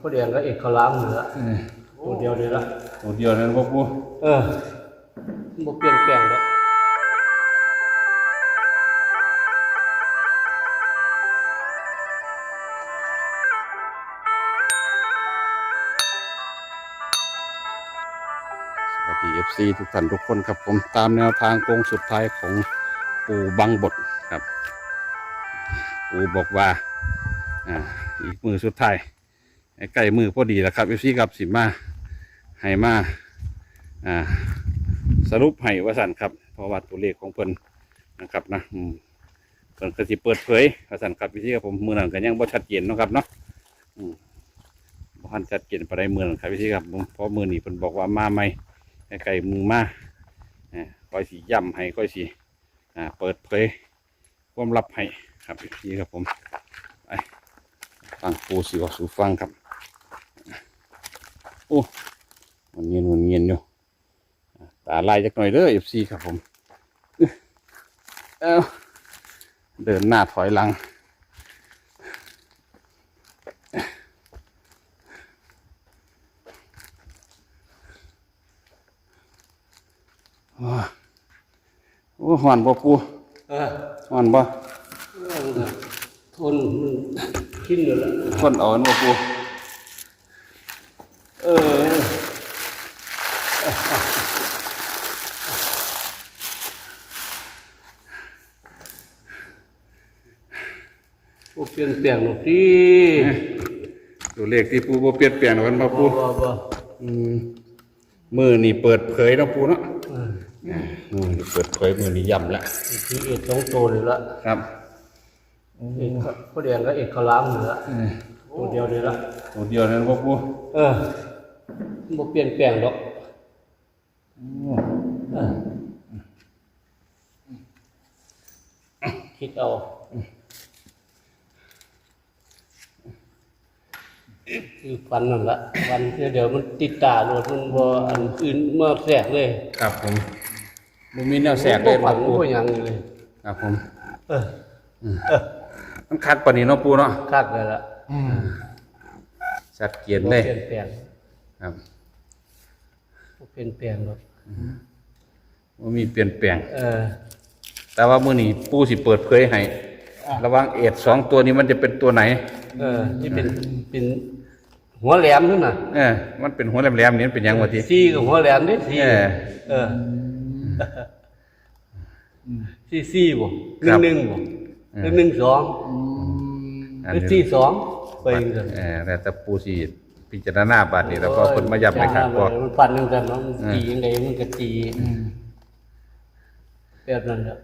พ่อแดงก็เอกขลามเหนือตัวเดียวเลยละตัวเดียวนั่นพ่อปูบ่เปลี่ยนแปลงแล้วสวัสดี FC ทุกท่านทุกคนครับผมตามแนวทางโค้งสุดท้ายของปู่บังบดครับปู่บอกว่าอีกมือสุดท้ายใกล้มือพอดีแล้วครับ FC ครับสิมาให้มาสรุปให้ว่าสั่นครับเพราะว่าตัวเลขของเพิ่นนะครับนะเพิ่นก็สิเปิดเผยว่าสั่นครับ FC ครับผมมือนั้นก็ยังบ่ชัดเจนเนาะครับเนาะบ่ทันชัดเจนปานใดมือนั้นครับ FC ครับผมเพราะมือนี้เพิ่นบอกว่ามาใหม่ไก่มือมาค่อยสีย่ำให้ค่อยสีเปิดเผยความลับให้ครับพี่ครับผมไปฟังปูสิว่าสู่ฟังครับโอ้มันเงียนอยู่ตาลายจักหน่อยเด้อเอฟซีครับผมเดินหน้าถอยหลังโอ้หอนบ่ปูหอนบ่ทนมันขึ้นอยู่แล้วทนเอาอันบ่ปูบ่เปลี่ยนแปลงหรอกที่ตัวเลขที่ปูบ่เปลี่ยนแปลงกันบ่ปูบ่มือนี่เปิดเผยเนาะปูเนาะมือนี่เปิดเผยมือนี่ย่ำละที่เอก2ตัวเลยละครับพ่อแดงก็เอกขลามเหนือตัวเดียวเลยละตัวเดียวนั่นพ่อปูบ่เปลี่ยนแปลงหรอกคิดเอาคือฟันนั่นละฟันเดี๋ยวมันติดตาโลดมันบ่อันอื่นมาแทรกเลยครับผมบ่มีแนวแทรกเลยบ่ปูบ่หยังเลยครับผมมันคักปานนี้เนาะปูเนาะคักเลยล่ะชัดเจนเลยเปลี่ยนแปลงครับบ่เปลี่ยนแปลงหรอกบ่มีเปลี่ยนแปลงแต่ว่ามื้อนี้ปูสิเปิดเผยให้ระหว่างเอด2ตัวนี้มันจะเป็นตัวไหนที่เป็นหัวแหลมนั่นน่ะมันเป็นหัวแหลมๆนี่มันเป็นหยังวะทีซี่กับหัวแหลมนี่ซี่บ่1-1บ่1-2ซี่2ไปจังแต่ตะปูสิพิจารณาบาดนี้แล้วก็คนมาย้ำในข้างพอมันฟันจังซั่นเนาะตีจังได๋มันก็ตีแบบนั้นแหละ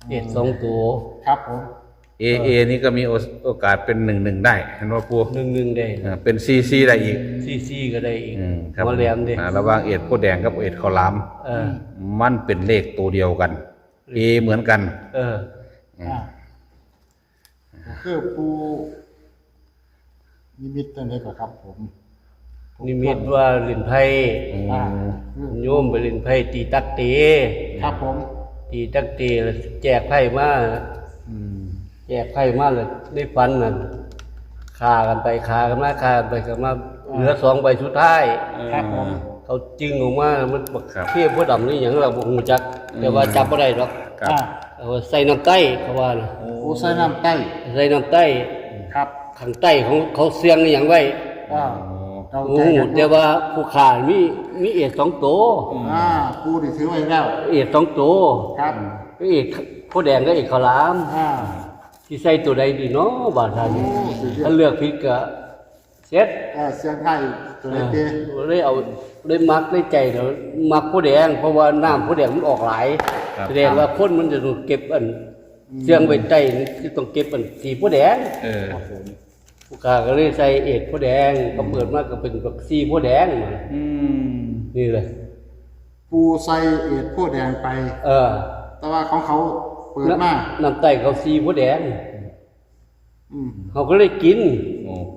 เอ็ด2ตัวครับผมเอนี่ก็มีโอกาสเป็น1-1ได้เห็นว่าปู1-1ได้เป็นซีได้อีกซีก็ได้อีกหัวแหลมดิระหว่างเอ็ดโพแดงกับเอ็ดข้าวหลามมันเป็นเลขตัวเดียวกันเหมือนกันคือปูนิมิตตัวนี้ก็ครับผมนิมิตว่าลินไพ่โยมไปลินไพ่ตีตักเตครับผมตีตักเตแล้วแจกไพ่มาแจกไพ่มาเลยได้ฟันนั่นคากันไปคากันมาเหลือ2ใบสุดท้ายครับผมเขาจึงออกมามันบักเทียบบ่ดำนี่หยังเราบ่ฮู้จักแต่ว่าจับบ่ได้หรอกใส่น้ำใต้เขาว่าน่ะใส่น้ำใต้ครับข้างใต้ของเขาเสียงอย่างไว้แต่ว่าผู้ขามีเอก2ตัวปูนี่ถือไว้แล้วเอก2ตัวครับเอกพ่อแดงก็เอกขลามที่ใส่ตัวใดดีเนาะบาดท่านถ้าเลือกผิดก็เซ็ตเสียงไทยตัวนี้ได้มักได้ใจเดี๋ยวมักพ่อแดงเพราะว่าน้ำพ่อแดงมันออกหลายแสดงว่าคนมันจะต้องเก็บอันเสียงไว้ใต้ที่ต้องเก็บอันสีพ่อแดงผู้ขาก็เลยใส่เอกพ่อแดงก็เปิดมาก็เป็นแบบสีพ่อแดงนี่เลยปูใส่เอกพ่อแดงไปแต่ว่าของเขาเปิดมาน้ำใต้เขาสีพ่อแดงเขาก็เลยกิน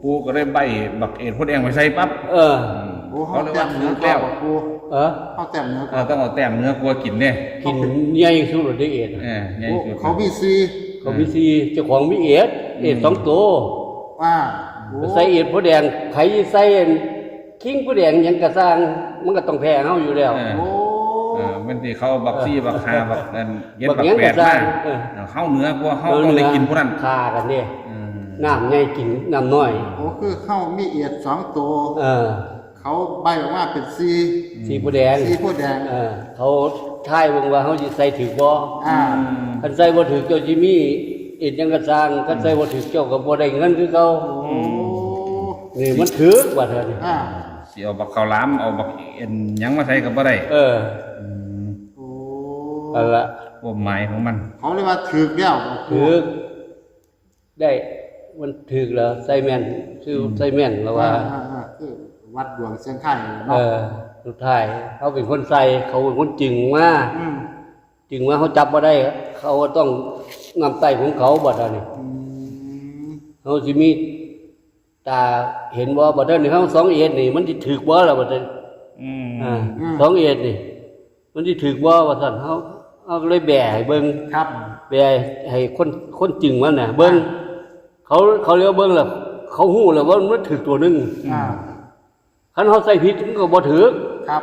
ปูก็เลยใบบักเอกพ่อแดงไปใส่ปั๊บเขาเลยว่าเนื้อแล้วปูเขาแต้มเนื้อต้องเอาแต้มเนื้อกลัวกินเนี่ยกินใหญ่สุดเลยเอกเขามีซีเจ้าของมีเอก2ตัว ใส่เอ็ดผู้แดงไผใส่คิงผู้แดงหยังกระสร้างมันก็ต้องแพ้เฮาอยู่แล้ว โอ้ มันที่เขาบักซี่บักฮาบักนั่นเย็น บั บั ก ก หยัง แป กระ ด สร้าม าง เฮาเหนือกว่าเฮาต้องได้กินพวกนั้น ฆ่ากันเด้น้ำใหญ่กินน้ำน้อย โอ้คือเข้ามีเอียด2ตัว เออ เขาใบออกมาเป็น4 สีผู้แดง สีผู้แดง เขาทายเบิ่งว่าเขาสิใส่ถือบ่ อ่า คันใส่บ่ถือเจ้าจิมีเอ็ดหยังกระสร้างคันใส่บ่ถือเจ้าก็บ่ได้เงินคือเก่า โอ้ นี่มันถือว่าเถอะนี่ อ่า สิเอาบักข้าวหลามเอาบักเอ็นหยังมาใส่ก็บ่ได้ เออ โอ้ เอาละ ความหมายของมัน เขาเรียกว่าถือกแล้ว ถือได้มันถือแล้วใส่แม่นชื่อใส่แม่นแล้วว่า คือวัดดวงเสียงไข่ เอ เนาะ อสุดท้ายเขาเป็นคนใส่เขาเป็นคนจึงมา ม จึงมาเขาจับมาได้ เขาก็ต้องนำไตของเขาบัดนี้ อืม เขาสิมีตาเห็นว่าบัดนี้เขาสองเอ็ดนี่ มันสิถือบ่ล่ะบัดนี้ อืม สองเอ็ดนี่ มันสิถือบ่ว่าซั่นเขาก็เลยแบะให้เบิ่ง ครับ แบะให้คนจึงมันน่ะเบิ่งเขาเรียกว่าเบิ่งแล้วเขาฮู้แล้วว่ามันถือตัวหนึง อ่า คันเขาใส่ผิดมันก็บ่ถือ ครับ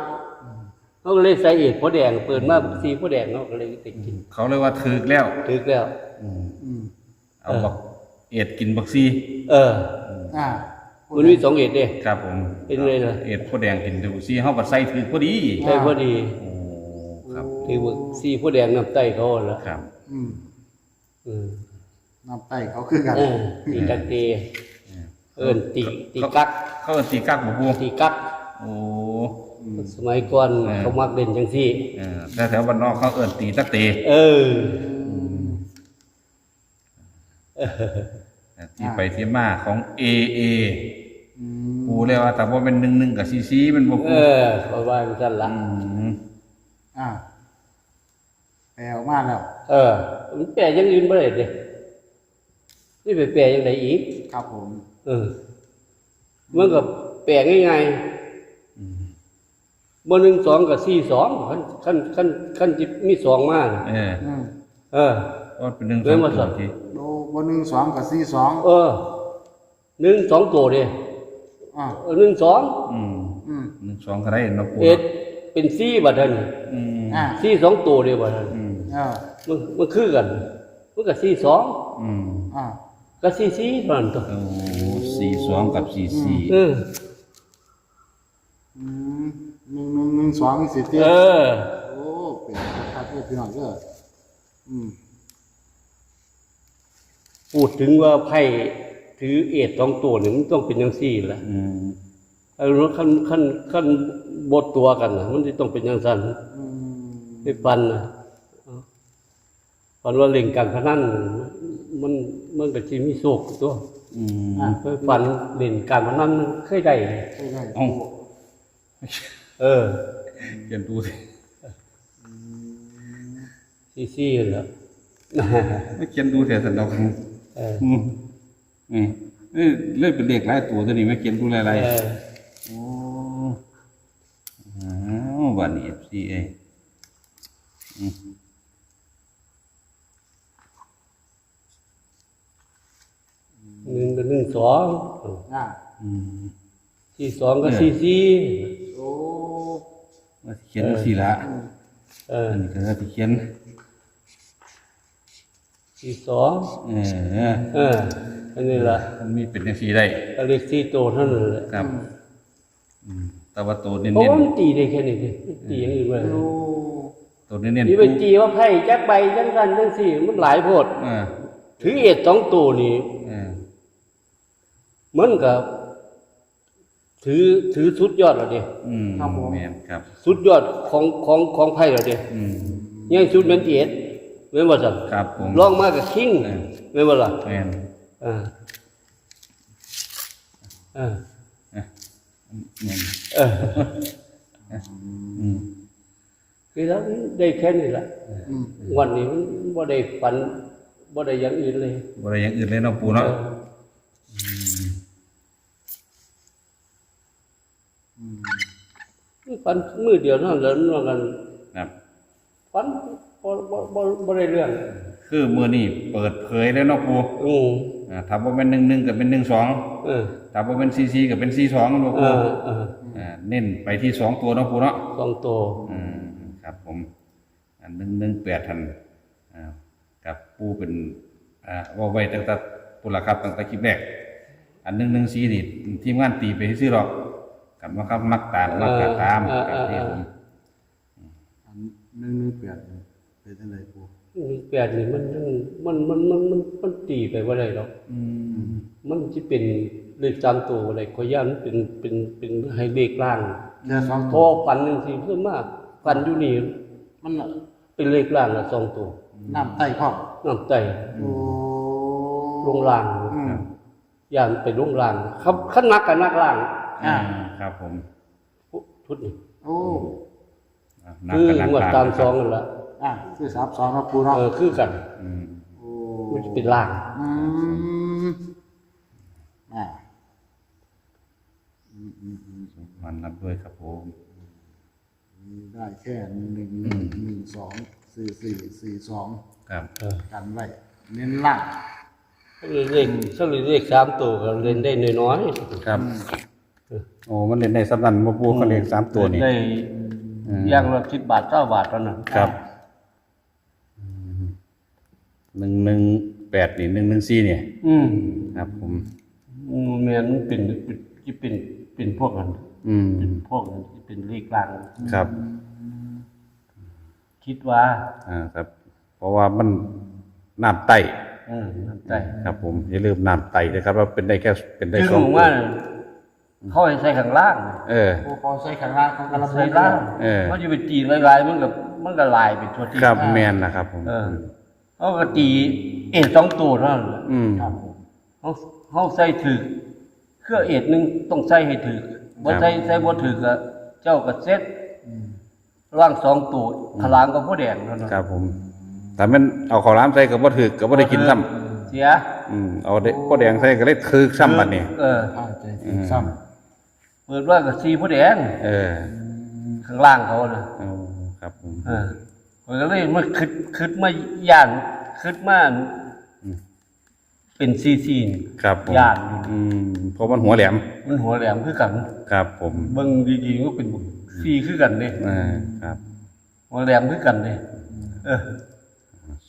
เขาก็เลยใส่เอ็ดพ่อแดงเปิดมาสีพ่อแดงเขาก็เลยติดกิน เขาเรียกว่าถึกแล้ว ถือแล้ว อืม เอาบักเอ็ดกินบักซี่ เออ อ่า มันมีสองเอ็ดเด้ ครับผม เป็นเลยนะ เอ็ดพวกแดงกินบักซี่เฮาก็ใส่ถึกพอดี ใช่พอดี โอ้ครับ ถือว่าสีพ่อแดงน้ำไตเขาแล้ว ครับ อืม อืม น้ำไตเขาคือกัน ตีกักเตตีกัก เขาเอิ้นตีกักบ่ฮู้ ตีกัก โอ้ สมัยก่อนเขามักเล่นจังซี่ แต่แถวบ้านนอกเขาเอิ้นตีตะเต เออ ที่ไปที่มาของ AA อืม กูเรียกว่าแต่ว่าเป็น11กับซีมันบ่ เอ ฮู้ อเพราะว่ามันสั่นละ อ่าแปลออกมาแล้ว เออมันแปลอยังอื่นบ่ได้เด้นี่ไปแปลยังไงอีก ครับผม เออมันก็แปลง่ายๆ 1 2กับ4 2ขั้นจิมี2มาน่ะ เออ อืม เออ ก็เป็น1 เริ่มมา 2 สับ ที โลบน1 2กับ4 2 เออ1 2ตัวเด้ อ่า 1 2 อืม อืม 1 2ก็ได้เนาะปู เอ็ดเป็น4บัดนั้น อืม อ่า 4 2ตัวเด้บัดนั้น อืม เออ มันคือกันมันก็4 2 อืม อ่า ก็4 4เท่านั้นตัว โอ้42กับ44 เออ อืม1 2 1 4เตี้ย เออ โอ้เป็นครับพี่น้องเด้ออืม พูดถึงว่าไพ่ถือเอ็ด2ตัวนี่มันต้องเป็นจังซี่ล่ะ อืม เอาขั้นบทตัวกันน่ะมันสิต้องเป็นจังซั่น อืม ไปฟันนะฟันว่าเล่นการพนันมันก็สิมีโชคตัว อืม ไปฟันเล่นการพนันมันเคยได้ ใช่ได้ เอ้า เออ เขียนดูสิ ซี่ๆแหล้ว ไม่เขียนดูเสียสันดอก เออ อืมเลื่อนเป็นเลขหลายตัวตัวนี้ไม่เขียนดูอะไร เออ โอ้อ้าวบ้านนี้ FC เอ้ยอืม 1ก็1 2 อ่า อืม 4 2ก็4 โอ้ ว่าสิเขียนสิละ เออ อันนี้ก็ว่าสิเขียน 4 2 เออ เอออันนี้ล่ะ มันมีเป็นจังซี่ได้ ก็เลข4ตัวเท่านั้นแหละ ครับแต่ว่าตัวเน้ เพราะ น ว่ามันตีได้แค่นี้ดิตีอย่างอื่นไม่ได้ โอ้ ๆตัวเน้น นี่ไปตีว่าไพ่จักใบจังกันจังสี่มันหลายโพด อ่า ถือเอ็ด2ตัวนี่ มันก็ถือสุดยอดแล้วเด้ อืมแม่นครับ สุดยอดของไพ่แล้วเด้ อืม ยังสุดแม่นเอ็ดแม่นบ่ซั่น ครับผม ลองมากับคิงแม่นบ่ล่ะ แม่น อ่าอ่า แม่น เออ อืม คือแล้วได้แค่นี้ล่ะ อืม วันนี้มันบ่ได้ฝันบ่ได้อย่างอื่นเลย บ่ได้อย่างอื่นเลยเนาะปู่เนาะ ฝันมือเดียวเท่านั้นแล้วกัน ครับ ฝันบ่ได้เรื่อง คือมื้อนี้เปิดเผยแล้วเนาะปู่ อืม ถ้าบ่เป็น11ก็เป็น12ถ้าบ่เป็น44ก็เป็น42เนาะปูเน้นไปที่2ตัวเนาะปูเนาะ2ตัวครับผมอัน118ท่านกับปูเป็นว่าไว้ตั้งแต่ปุระครับตั้งแต่คลิปแรกอัน114นี่ทีมงานตีไปซื้อหรอกกับมาครับมักตามครับที่ผมอัน118เป็นจังได๋ปู118นี่มันตีไปบ่ได้หรอกมันสิเป็นเลข3ตัวอะไรขอย่านมันเป็นให้เลขล่างแค่2พอตัวฝันจังซี่ส่วนมากฝันอยู่นี่มันเป็นเลขล่างละ2ตัวน้ำใต้พร้อมน้ำใต้โอ้ลงล่างย่านไปลงล่างครับคันนักกับนักล่างครับผมชุดนี้โอ้คือหมวดตาม2นั่นล่ะคือ32ครับปูเนาะคือกันโอ้มันเป็นล่างมันรับด้วยครับผมได้แค่1124442ครับกันไว้เน้นล่างเลข3ตัวก็เล่นได้น้อยๆครับโอ้มันเล่นได้สำนันบ่ปูเขาเลข3ตัวนี่ได้อย่างละ10 บาท20 บาทเท่านั้นครับ118นี่114นี่ครับผมแม่นเป็นพวกนั้นเป็นพวกนั้นเป็นเลขล่างครับคิดว่าครับเพราะว่ามันน้ำไตน้ำไตครับผมอย่าลืมน้ำไตนะครับว่าเป็นได้แค่เป็นได้2ตัวว่าเขาให้ใส่ข้างล่างเขาใส่ข้างล่างเขากำลังใส่ล่างมันจะไปตีลายๆมันก็ลายไปทั่วที่ครับแม่นนะครับผมเขาก็ตี2ตัวเท่านั้นครับเขาใส่ถึกเครื่องนึงต้องใส่ให้ถึกบ่ใส่บ่ถึกก็เจ้าก็เซ็ตร่าง2ตัวขลางก็ผู้แดงเท่านั้นครับผมแต่มันเอาข้าวหลามใส่ก็บ่ถึกก็บ่ได้กินซ้ำเสียเอาผู้แดงใส่ก็เลยถึกซ้ำบัดนี้ซ้ำเปิดว่าก็สีผู้แดงข้างล่างเขาน่ะครับผมมันก็เลยมันคิดมาย่านคิดมาเป็นซีครับย่านเพราะมันหัวแหลมคือกันครับผมเบิ่งดีๆก็เป็นซีคือกันเด้ครับหัวแหลมคือกันเด้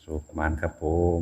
สุขมานครับผม